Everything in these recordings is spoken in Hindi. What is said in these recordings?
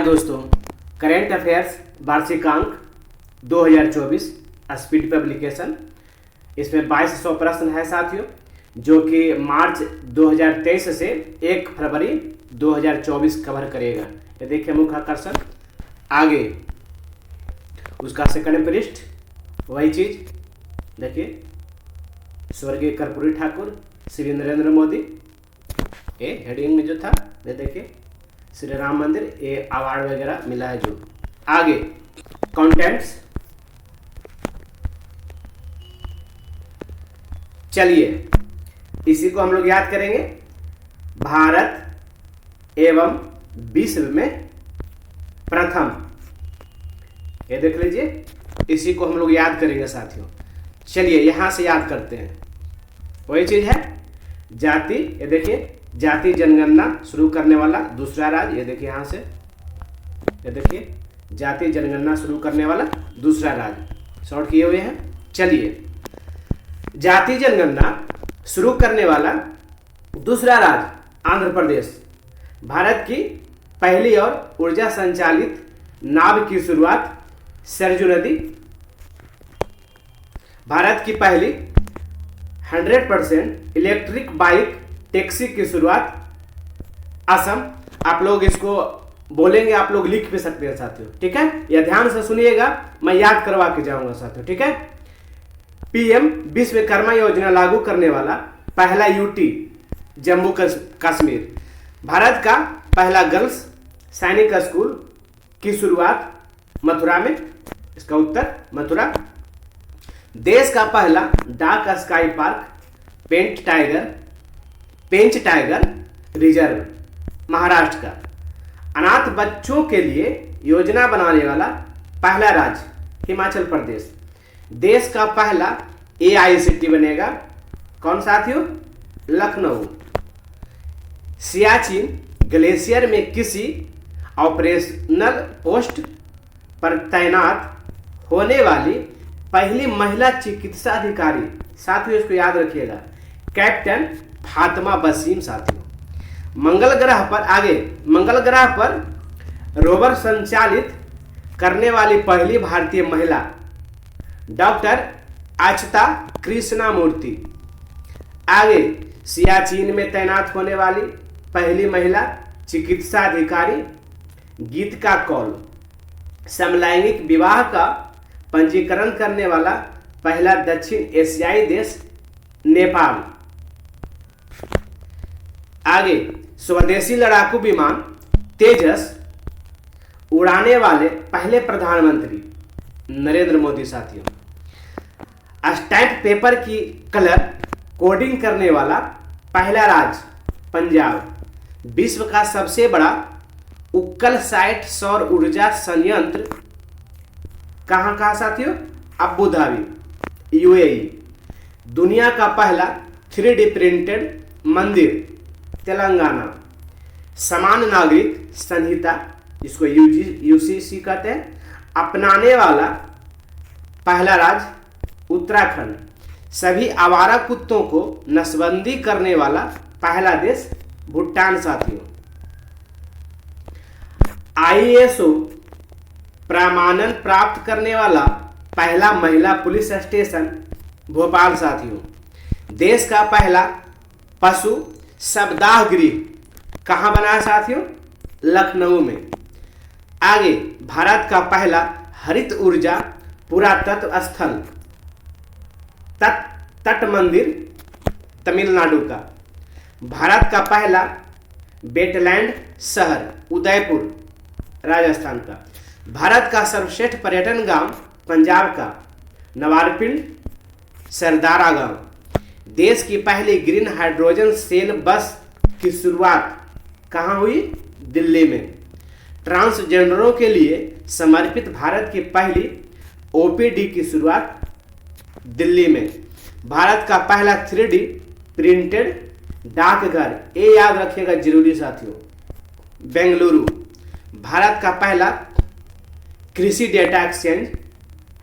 दोस्तों, करेंट अफेयर्स वार्षिकांक 2024 स्पीड पब्लिकेशन। इसमें 2200 प्रश्न है साथियों, जो कि मार्च 2023 से 1 फरवरी 2024 कवर करेगा। ये देखिए मुख्य आकर्षण। आगे उसका सेकंड पृष्ठ, वही चीज देखिए, स्वर्गीय कर्पूरी ठाकुर, श्री नरेंद्र मोदी, ये हेडिंग में जो था ये देखिए, श्री राम मंदिर, ये अवार्ड वगैरह मिला है जो। आगे कंटेंट्स, चलिए इसी को हम लोग याद करेंगे। भारत एवं विश्व में प्रथम, ये देख लीजिए, इसी को हम लोग याद करेंगे साथियों। चलिए यहां से याद करते हैं। वही चीज है जाति, ये देखिए, जाति जनगणना शुरू करने वाला दूसरा राज्य, ये देखिए यहां से, ये देखिए, जाति जनगणना शुरू करने वाला दूसरा राज्य शॉर्ट किए हुए हैं। चलिए, जाति जनगणना शुरू करने वाला दूसरा राज्य आंध्र प्रदेश। भारत की पहली और ऊर्जा संचालित नाव की शुरुआत सरजू नदी। भारत की पहली 100% इलेक्ट्रिक बाइक टैक्सी की शुरुआत असम। आप लोग इसको बोलेंगे, आप लोग लिख भी सकते हैं साथियों, ठीक है। या ध्यान से सुनिएगा, मैं याद करवा के जाऊंगा साथियों, ठीक है। पीएम विश्वकर्मा योजना लागू करने वाला पहला यूटी जम्मू कश्मीर। भारत का पहला गर्ल्स सैनिक स्कूल की शुरुआत मथुरा में, इसका उत्तर मथुरा। देश का पहला डार्क स्काई पार्क पेंच टाइगर रिजर्व महाराष्ट्र का। अनाथ बच्चों के लिए योजना बनाने वाला पहला राज्य हिमाचल प्रदेश। देश का पहला एआई सिटी बनेगा कौन साथियों? लखनऊ। सियाचिन ग्लेशियर में किसी ऑपरेशनल पोस्ट पर तैनात होने वाली पहली महिला चिकित्सा अधिकारी, साथियों इसको याद रखिएगा, कैप्टन फातिमा वसीम साथियों। मंगल ग्रह पर, आगे मंगल ग्रह पर रोवर संचालित करने वाली पहली भारतीय महिला डॉक्टर अक्षता कृष्णामूर्ति। आगे सियाचिन में तैनात होने वाली पहली महिला चिकित्सा अधिकारी गीतिका कौल। समलैंगिक विवाह का पंजीकरण करने वाला पहला दक्षिण एशियाई देश नेपाल। आगे स्वदेशी लड़ाकू विमान तेजस उड़ाने वाले पहले प्रधानमंत्री नरेंद्र मोदी साथियों। स्टैम्प पेपर की कलर कोडिंग करने वाला पहला राज्य पंजाब। विश्व का सबसे बड़ा उक्कल साइट सौर ऊर्जा संयंत्र कहाँ साथियों? Abu Dhabi, UAE. दुनिया का पहला 3D प्रिंटेड मंदिर तेलंगाना। समान नागरिक संहिता, इसको यूसीसी कहते हैं, अपनाने वाला पहला राज्य उत्तराखंड। सभी आवारा कुत्तों को नसबंदी करने वाला पहला देश भूटान साथियों। आईएसओ प्रमाणन प्राप्त करने वाला पहला महिला पुलिस स्टेशन भोपाल साथियों। देश का पहला पशु सप्ताह गृह कहाँ बना है साथियों? लखनऊ में। आगे भारत का पहला हरित ऊर्जा पुरातत्व स्थल तट मंदिर तमिलनाडु का। भारत का पहला वेटलैंड शहर उदयपुर राजस्थान का। भारत का सर्वश्रेष्ठ पर्यटन गांव पंजाब का नवारपिंड सरदारा गांव। देश की पहली ग्रीन हाइड्रोजन सेल बस की शुरुआत कहां हुई? दिल्ली में। ट्रांसजेंडरों के लिए समर्पित भारत की पहली ओपीडी की शुरुआत दिल्ली में। भारत का पहला 3D प्रिंटेड डाकघर, ये याद रखिएगा जरूरी साथियों, बेंगलुरु। भारत का पहला कृषि डेटा एक्सचेंज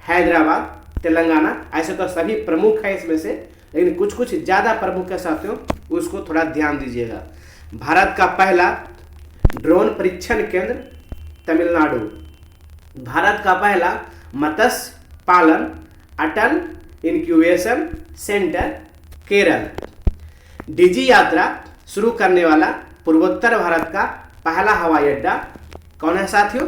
हैदराबाद तेलंगाना। ऐसे तो सभी प्रमुख है इसमें से, लेकिन कुछ कुछ ज़्यादा प्रमुख है साथियों, उसको थोड़ा ध्यान दीजिएगा। भारत का पहला ड्रोन परीक्षण केंद्र तमिलनाडु। भारत का पहला मत्स्य पालन अटल इंक्यूबेशन सेंटर केरल। डिजी यात्रा शुरू करने वाला पूर्वोत्तर भारत का पहला हवाई अड्डा कौन है साथियों?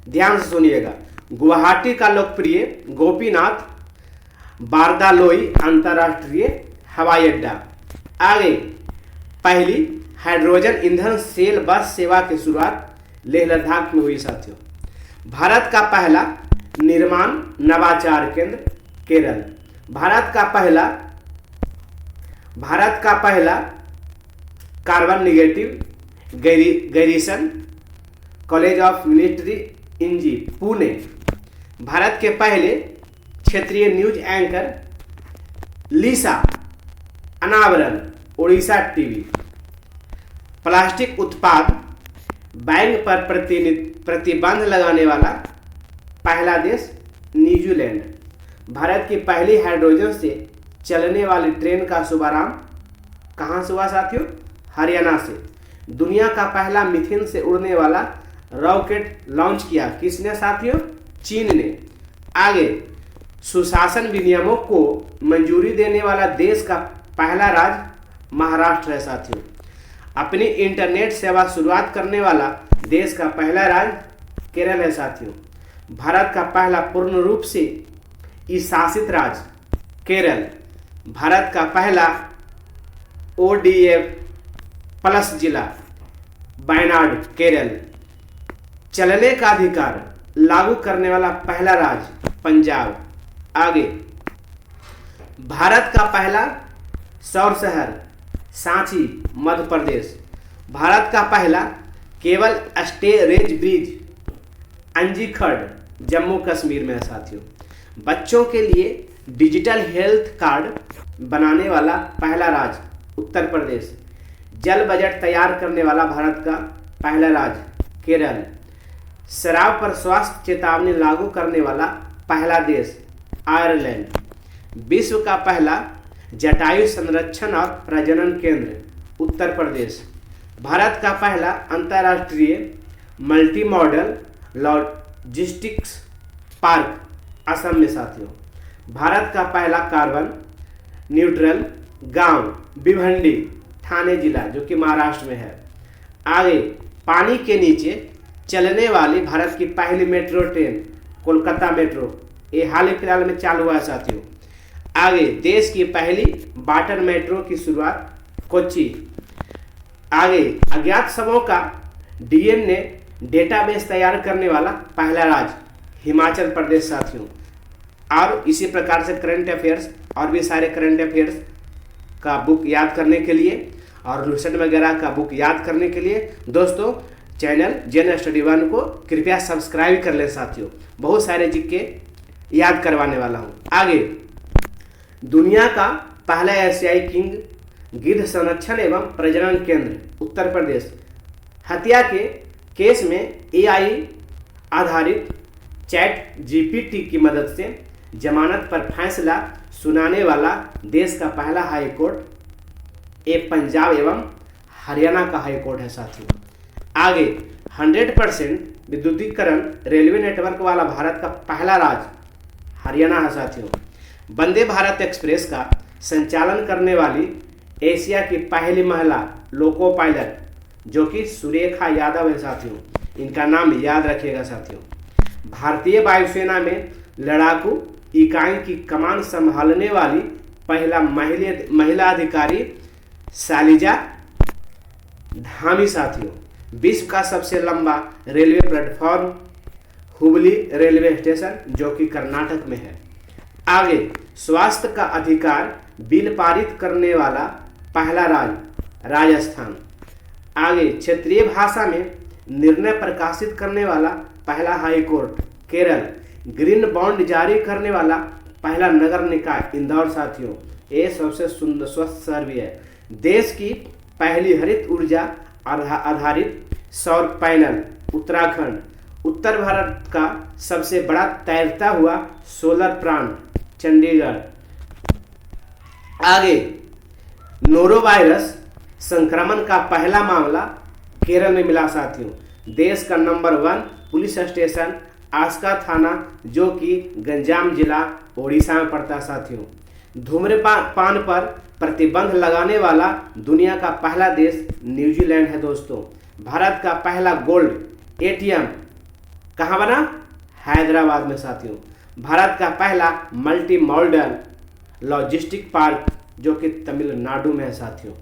ध्यान से सुनिएगा। गुवाहाटी का लोकप्रिय गोपीनाथ बारदालोई अंतर्राष्ट्रीय हवाई अड्डा। आगे, पहली हाइड्रोजन ईंधन सेल बस सेवा की शुरुआत लेह लद्दाख में हुई साथियों। भारत का पहला निर्माण नवाचार केंद्र केरल। भारत का पहला carbon negative garrison college of military इंजी पुणे। भारत के पहले क्षेत्रीय न्यूज एंकर लीसा अनावरण उड़ीसा टीवी। प्लास्टिक उत्पाद बैग पर प्रतिबंध लगाने वाला पहला देश न्यूजीलैंड। भारत की पहली हाइड्रोजन से चलने वाली ट्रेन का शुभारंभ कहाँ से हुआ साथियों? हरियाणा से। दुनिया का पहला मीथेन से उड़ने वाला रॉकेट लॉन्च किया किसने साथियों? चीन ने। आगे, सुशासन विनियमों को मंजूरी देने वाला देश का पहला राज्य महाराष्ट्र है साथियों। अपनी इंटरनेट सेवा शुरुआत करने वाला देश का पहला राज्य केरल है साथियों। भारत का पहला पूर्ण रूप से ई शासित राज्य केरल। भारत का पहला ODF प्लस जिला वायनाड केरल। चलने का अधिकार लागू करने वाला पहला राज्य पंजाब। आगे, भारत का पहला सौर शहर सांची मध्य प्रदेश। भारत का पहला cable storage bridge Anjikhad Jammu Kashmir में है साथियों। बच्चों के लिए डिजिटल हेल्थ कार्ड बनाने वाला पहला राज्य उत्तर प्रदेश। जल बजट तैयार करने वाला भारत का पहला राज्य केरल। शराब पर स्वास्थ्य चेतावनी लागू करने वाला पहला देश आयरलैंड। विश्व का पहला जटायु संरक्षण और प्रजनन केंद्र उत्तर प्रदेश। भारत का पहला अंतर्राष्ट्रीय multi modal logistics park Assam में साथियों। भारत का पहला कार्बन न्यूट्रल गांव भिवंडी ठाणे जिला जो कि महाराष्ट्र में है। आगे, पानी के नीचे चलने वाली भारत की पहली मेट्रो ट्रेन कोलकाता मेट्रो, ये हाल ही फिलहाल में चालू हुआ है साथियों। आगे, देश की पहली वाटर मेट्रो की शुरुआत कोच्चि। आगे, अज्ञात शवों का DNA डेटाबेस तैयार करने वाला पहला राज्य हिमाचल प्रदेश साथियों। और इसी प्रकार से करंट अफेयर्स और भी सारे करंट अफेयर्स का बुक याद करने के लिए और लूसेंट वगैरह का बुक याद करने के लिए दोस्तों चैनल जेन स्टडी वन को कृपया सब्सक्राइब कर लें साथियों। बहुत सारे जिक्के याद करवाने वाला हूँ। आगे, दुनिया का पहला एशियाई किंग गिद्ध संरक्षण एवं प्रजनन केंद्र उत्तर प्रदेश। हत्या के केस में AI आधारित चैट GPT की मदद से जमानत पर फैसला सुनाने वाला देश का पहला हाई कोर्ट ये पंजाब एवं हरियाणा का हाई कोर्ट है साथियों। आगे, 100% विद्युतीकरण रेलवे नेटवर्क वाला भारत का पहला राज्य हरियाणा है साथियों। वंदे भारत एक्सप्रेस का संचालन करने वाली एशिया की पहली महिला लोको पायलट जो कि सुरेखा यादव है साथियों। इनका नाम याद रखिएगा साथियों। भारतीय वायुसेना में लड़ाकू इकाई की कमान संभालने वाली पहला महिला अधिकारी शालिजा धामी साथियों। विश्व का सबसे लंबा railway platform Hubli railway station जो कि कर्नाटक में है। आगे, स्वास्थ्य का अधिकार बिल पारित करने वाला पहला राज्य राजस्थान। आगे, क्षेत्रीय भाषा में निर्णय प्रकाशित करने वाला पहला high court Kerala. Green bond जारी करने वाला पहला नगर निकाय इंदौर साथियों। ये सबसे सुंदर स्वस्थ शहर भी है। देश की पहली हरित ऊर्जा आधारित सौर पैनल उत्तराखंड। उत्तर भारत का सबसे बड़ा तैरता हुआ सोलर प्लांट चंडीगढ़। आगे, नोरोवायरस संक्रमण का पहला मामला केरल में मिला साथियों। देश का नंबर 1 पुलिस स्टेशन आस्का थाना, जो कि गंजाम जिला ओडिशा में पड़ता है साथियों। धूम्रपान पर प्रतिबंध लगाने वाला दुनिया का पहला देश न्यूजीलैंड है दोस्तों। भारत का पहला गोल्ड एटीएम कहाँ बना? हैदराबाद में साथियों। भारत का पहला मल्टी मॉडल लॉजिस्टिक पार्क जो कि तमिलनाडु में है साथियों।